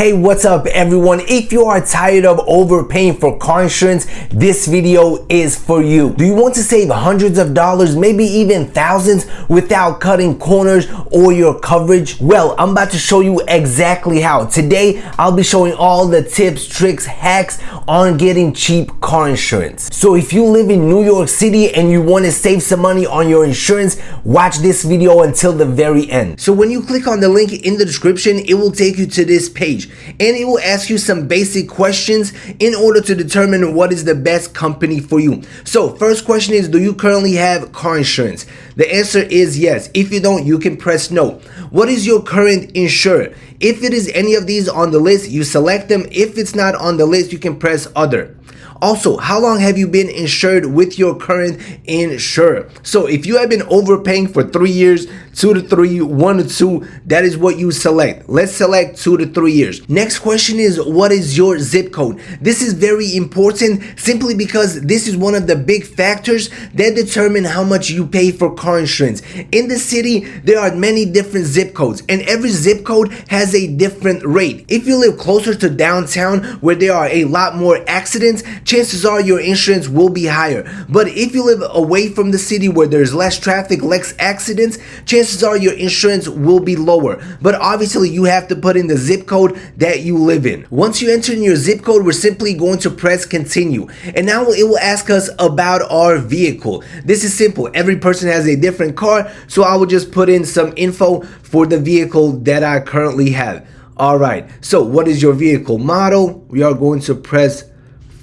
Hey, what's up everyone? If you are tired of overpaying for car insurance, this video is for you. Do you want to save hundreds of dollars, maybe even thousands without cutting corners or your coverage? Well, I'm about to show you exactly how. Today, I'll be showing all the tips, tricks, hacks on getting cheap car insurance. So if you live in New York City and you want to save some money on your insurance, watch this video until the very end. So when you click on the link in the description, it will take you to this page and it will ask you some basic questions in order to determine what is the best company for you. So first question is, do you currently have car insurance? The answer is yes. If you don't, you can press no. What is your current insurer? If it is any of these on the list, you select them. If it's not on the list, you can press other. Also, how long have you been insured with your current insurer? So if you have been overpaying for 3 years, 2 to 3, 1 to 2, that is what you select. Let's select 2 to 3 years. Next question is, what is your zip code? This is very important simply because this is one of the big factors that determine how much you pay for car insurance. In the city, there are many different zip codes and every zip code has a different rate. If you live closer to downtown where there are a lot more accidents, chances are your insurance will be higher. But if you live away from the city where there's less traffic, less accidents, chances are your insurance will be lower. But obviously you have to put in the zip code that you live in. Once you enter in your zip code, we're simply going to press continue. And now it will ask us about our vehicle. This is simple. Every person has a different car, so I will just put in some info for the vehicle that I currently have. Alright, so what is your vehicle model? We are going to press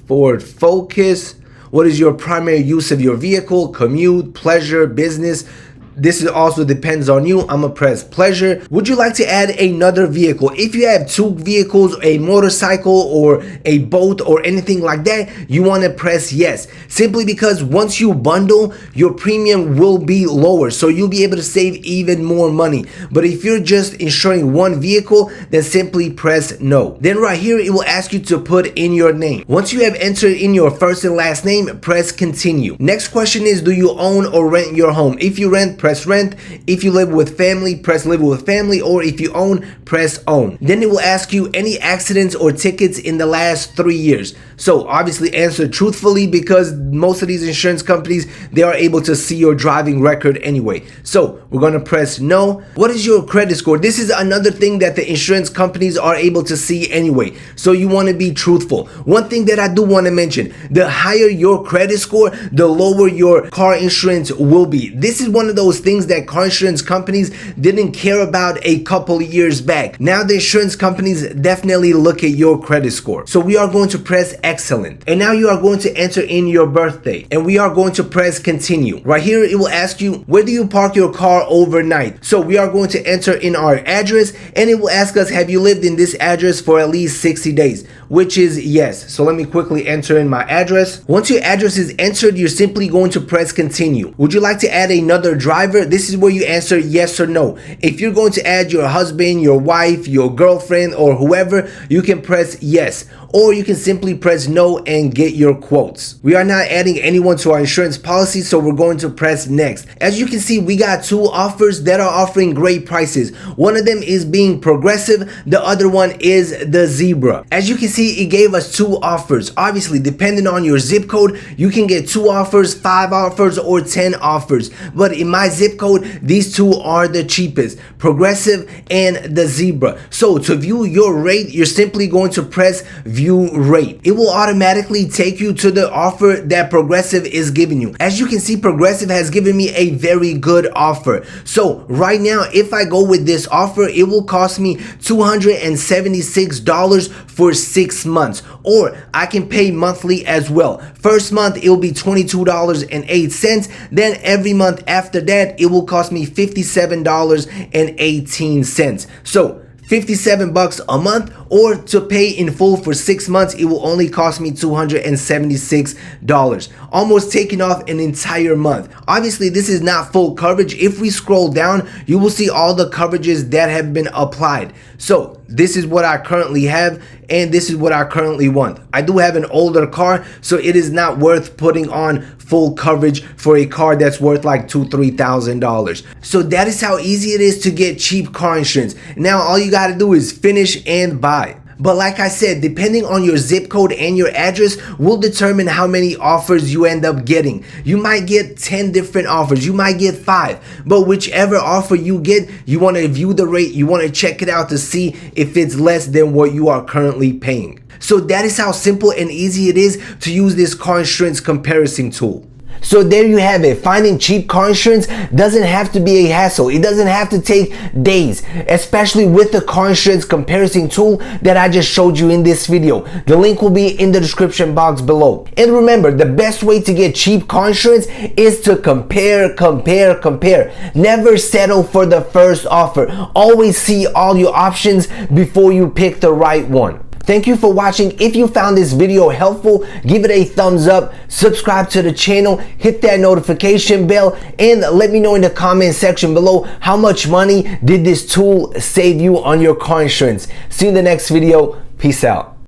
Ford Focus. What is your primary use of your vehicle? Commute, pleasure, business. This also depends on you. I'm gonna press pleasure. Would you like to add another vehicle? If you have 2 vehicles, a motorcycle or a boat or anything like that, you want to press yes. Simply because once you bundle, your premium will be lower. So you'll be able to save even more money. But if you're just insuring one vehicle, then simply press no. Then right here, it will ask you to put in your name. Once you have entered in your first and last name, press continue. Next question is, do you own or rent your home? If you rent, press rent. If you live with family, press live with family, or if you own, press own. Then it will ask you any accidents or tickets in the last 3 years. So obviously answer truthfully because most of these insurance companies, they are able to see your driving record anyway. So we're going to press no. What is your credit score? This is another thing that the insurance companies are able to see anyway. So you want to be truthful. One thing that I do want to mention, the higher your credit score, the lower your car insurance will be. This is one of those things that car insurance companies didn't care about a couple of years back. Now the insurance companies definitely look at your credit score. So we are going to press excellent. And now you are going to enter in your birthday. And we are going to press continue. Right here, it will ask you, where do you park your car overnight? So we are going to enter in our address and it will ask us, have you lived in this address for at least 60 days? Which is yes. So let me quickly enter in my address. Once your address is entered, you're simply going to press continue. Would you like to add another driver? This is where you answer yes or no. If you're going to add your husband, your wife, your girlfriend, or whoever, you can press yes. Or you can simply press no and get your quotes. We are not adding anyone to our insurance policy, so we're going to press next. As you can see, we got 2 offers that are offering great prices. One of them is being Progressive, the other one is the Zebra. As you can see, it gave us 2 offers. Obviously, depending on your zip code, you can get 2 offers, 5 offers, or 10 offers. But in my zip code, these 2 are the cheapest, Progressive and the Zebra. So to view your rate, you're simply going to press view rate. It will automatically take you to the offer that Progressive is giving you. As you can see, Progressive has given me a very good offer. So right now, if I go with this offer, it will cost me $276 for 6 months, or I can pay monthly as well. First month, it will be $22.08. Then every month after that, it will cost me $57.18. So $57 a month, or to pay in full for 6 months, it will only cost me $276, almost taking off an entire month. Obviously, this is not full coverage. If we scroll down, you will see all the coverages that have been applied. So this is what I currently have, and this is what I currently want. I do have an older car, so it is not worth putting on full coverage for a car that's worth like $2,000-$3,000. So that is how easy it is to get cheap car insurance. Now all you got to do is finish and buy. But like I said, depending on your zip code and your address will determine how many offers you end up getting. You might get 10 different offers, you might get 5, but whichever offer you get, you want to view the rate, you want to check it out to see if it's less than what you are currently paying. So that is how simple and easy it is to use this car insurance comparison tool. So there you have it. Finding cheap car insurance doesn't have to be a hassle. It doesn't have to take days, especially with the car insurance comparison tool that I just showed you in this video. The link will be in the description box below. And remember, the best way to get cheap car insurance is to compare. Never settle for the first offer. Always see all your options before you pick the right one. Thank you for watching. If you found this video helpful, give it a thumbs up, subscribe to the channel, hit that notification bell, and let me know in the comment section below how much money did this tool save you on your car insurance. See you in the next video. Peace out.